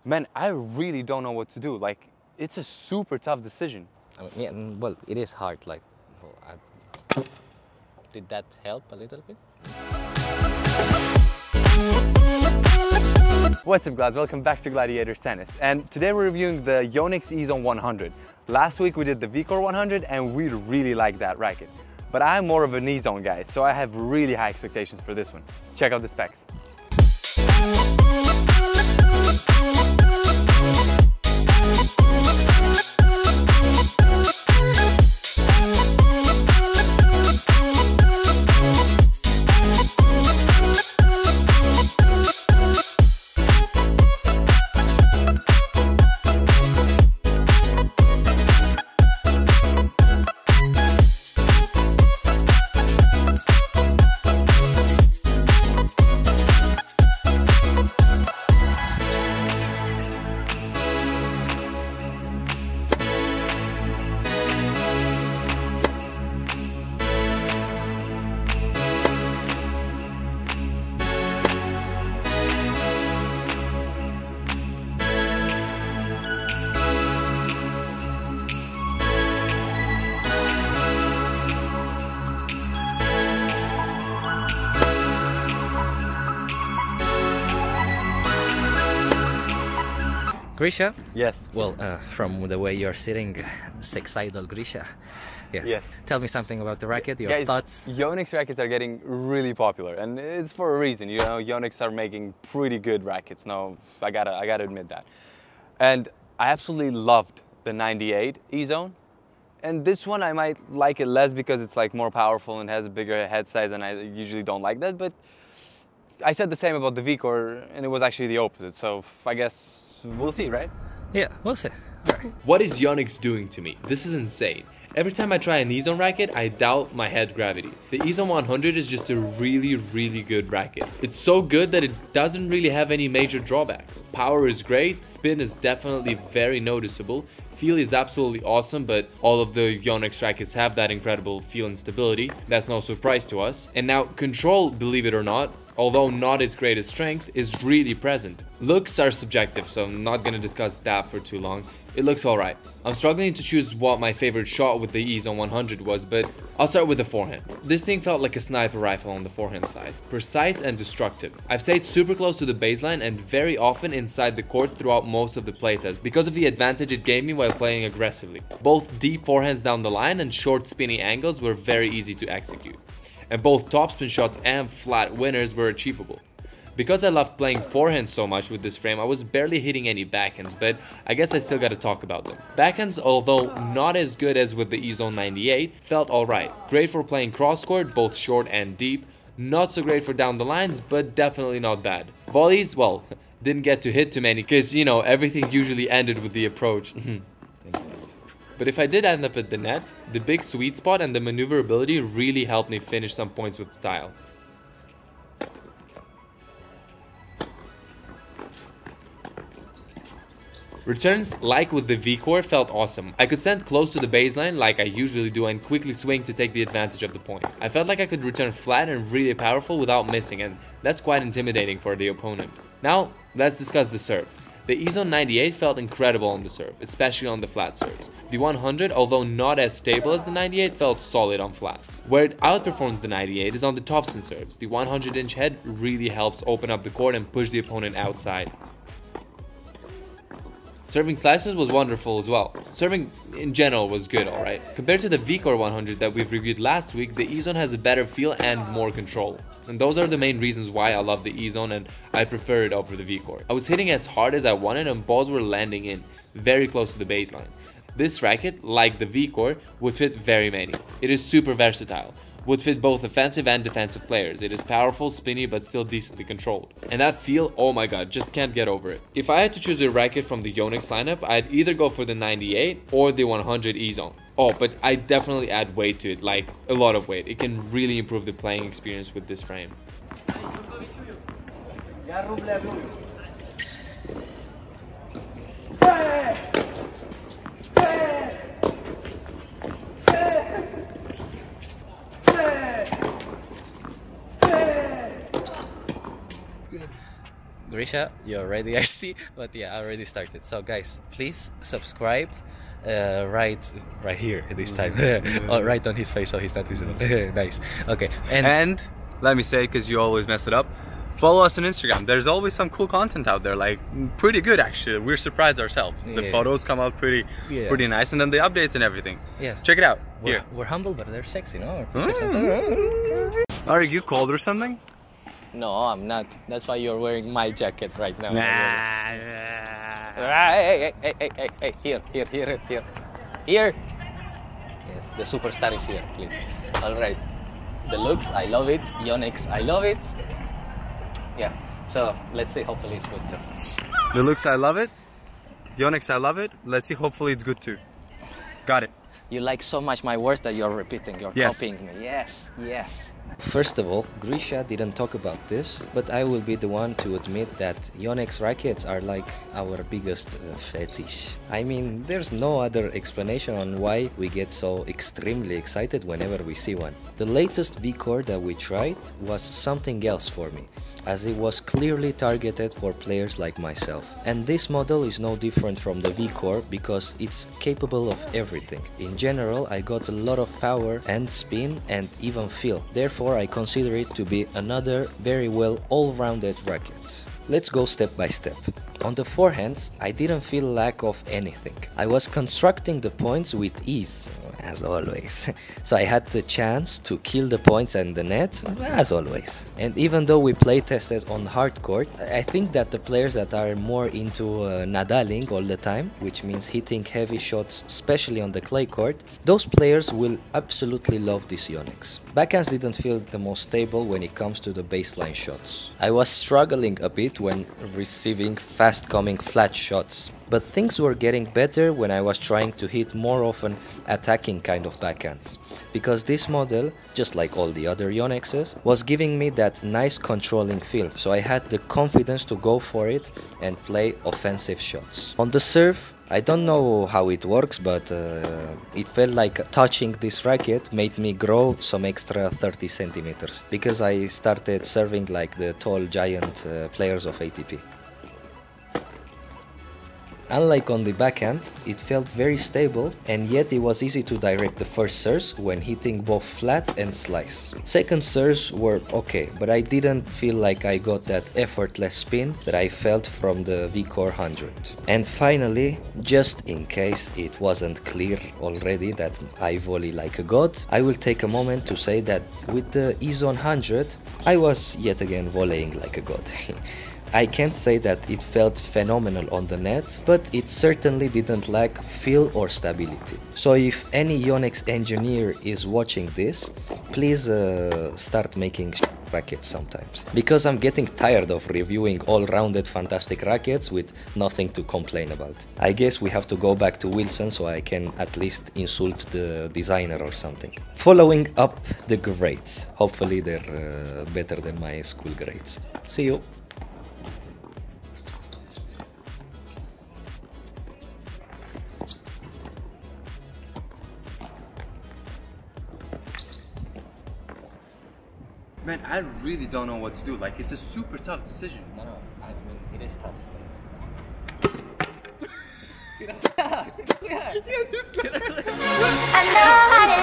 Man, I really don't know what to do. Like, it's a super tough decision. I mean, yeah, well, it is hard. Like, well, did that help a little bit? What's up, Glads? Welcome back to Gladiators Tennis. And today we're reviewing the Yonex Ezone 100. Last week we did the V-Core 100 and we really like that racket. But I'm more of an Ezone guy, so I have really high expectations for this one. Check out the specs. Grisha? Yes. Well, from the way you're sitting, sex-idol Grisha. Yeah. Yes. Tell me something about the racket, your Guys, thoughts. Yonex rackets are getting really popular, and it's for a reason. You know, Yonex are making pretty good rackets. No, I gotta admit that. And I absolutely loved the 98 Ezone. And this one I might like it less because it's like more powerful and has a bigger head size, and I usually don't like that. But I said the same about the V-Core, and it was actually the opposite. So I guess we'll see, right? Yeah, we'll see. All right. What is Yonex doing to me? This is insane. Every time I try an Ezone racket, I doubt my head gravity. The Ezone 100 is just a really good racket. It's so good that it doesn't really have any major drawbacks. Power is great, spin is definitely very noticeable, feel is absolutely awesome, but all of the Yonex rackets have that incredible feel and stability. That's no surprise to us. And now control, believe it or not, although not its greatest strength, is really present. Looks are subjective, so I'm not gonna discuss that for too long. It looks alright. I'm struggling to choose what my favorite shot with the Ezone 100 was, but I'll start with the forehand. This thing felt like a sniper rifle on the forehand side. Precise and destructive. I've stayed super close to the baseline and very often inside the court throughout most of the playtests because of the advantage it gave me while playing aggressively. Both deep forehands down the line and short spinny angles were very easy to execute. And both topspin shots and flat winners were achievable. Because I loved playing forehand so much with this frame, I was barely hitting any backhands, but I guess I still gotta talk about them. Backhands, although not as good as with the Ezone 98, felt alright. Great for playing cross-court, both short and deep. Not so great for down the lines, but definitely not bad. Volleys, well, didn't get to hit too many, cause you know, everything usually ended with the approach. But if I did end up at the net, the big sweet spot and the maneuverability really helped me finish some points with style. Returns, like with the V-Core, felt awesome. I could stand close to the baseline like I usually do and quickly swing to take the advantage of the point. I felt like I could return flat and really powerful without missing, and that's quite intimidating for the opponent. Now, let's discuss the serve. The Ezone 98 felt incredible on the serve, especially on the flat serves. The 100, although not as stable as the 98, felt solid on flats. Where it outperforms the 98 is on the topspin serves. The 100-inch head really helps open up the court and push the opponent outside. Serving slices was wonderful as well. Serving in general was good, alright. Compared to the V-Core 100 that we've reviewed last week, the Ezone has a better feel and more control. And those are the main reasons why I love the Ezone and I prefer it over the V-Core. I was hitting as hard as I wanted and balls were landing in, very close to the baseline. This racket, like the V-Core, would fit very many. It is super versatile. Would fit both offensive and defensive players. It is powerful, spinny, but still decently controlled. And that feel, oh my god, just can't get over it. If I had to choose a racket from the Yonex lineup, I'd either go for the 98 or the 100 Ezone. Oh, but I definitely add weight to it, like a lot of weight. It can really improve the playing experience with this frame. Grisha, you're ready, I see. But yeah, I already started. So guys, please subscribe. Right here this time. Oh, right on his face, so he's not visible. Nice. Okay. And let me say, because you always mess it up, follow us on Instagram. There's always some cool content out there, like pretty good actually. We're surprised ourselves. The photos come out pretty nice, and then the updates and everything. Yeah. Check it out. We're humble, but they're sexy, no? Are you cold or something? No, I'm not. That's why you're wearing my jacket right now. Hey, here. Here. Yes, the superstar is here, please. All right. The looks, I love it. Yonex, I love it. Yeah. So let's see. Hopefully it's good too. The looks, I love it. Yonex, I love it. Let's see. Hopefully it's good too. Got it. You like so much my words that you're repeating. You're copying me. Yes. Yes. First of all, Grisha didn't talk about this, but I will be the one to admit that Yonex rackets are like our biggest fetish. I mean, there's no other explanation on why we get so extremely excited whenever we see one. The latest V-core that we tried was something else for me, as it was clearly targeted for players like myself. And this model is no different from the V-core because it's capable of everything. In general, I got a lot of power and spin and even feel. Therefore, I consider it to be another very well all-rounded racket. Let's go step by step. On the forehands, I didn't feel lack of anything. I was constructing the points with ease, as always. So I had the chance to kill the points and the net, as always. And even though we play tested on hard court, I think that the players that are more into nadaling all the time, which means hitting heavy shots, especially on the clay court, those players will absolutely love this Yonex. Backhands didn't feel the most stable when it comes to the baseline shots. I was struggling a bit when receiving fast-coming flat shots. But things were getting better when I was trying to hit more often attacking kind of backhands. Because this model, just like all the other Yonexes, was giving me that nice controlling feel. So I had the confidence to go for it and play offensive shots. On the serve, I don't know how it works, but it felt like touching this racket made me grow some extra 30 centimeters. Because I started serving like the tall giant players of ATP. Unlike on the backhand, it felt very stable, and yet it was easy to direct the first serves when hitting both flat and slice. Second serves were okay, but I didn't feel like I got that effortless spin that I felt from the V-Core 100. And finally, just in case it wasn't clear already that I volley like a god, I will take a moment to say that with the Ezone 100, I was yet again volleying like a god. I can't say that it felt phenomenal on the net, but it certainly didn't lack feel or stability. So if any Yonex engineer is watching this, please start making rackets sometimes. Because I'm getting tired of reviewing all-rounded fantastic rackets with nothing to complain about. I guess we have to go back to Wilson so I can at least insult the designer or something. Following up the grades. Hopefully they're better than my school grades. See you! Man, I really don't know what to do. Like, it's a super tough decision. No, I mean, it is tough. I know how to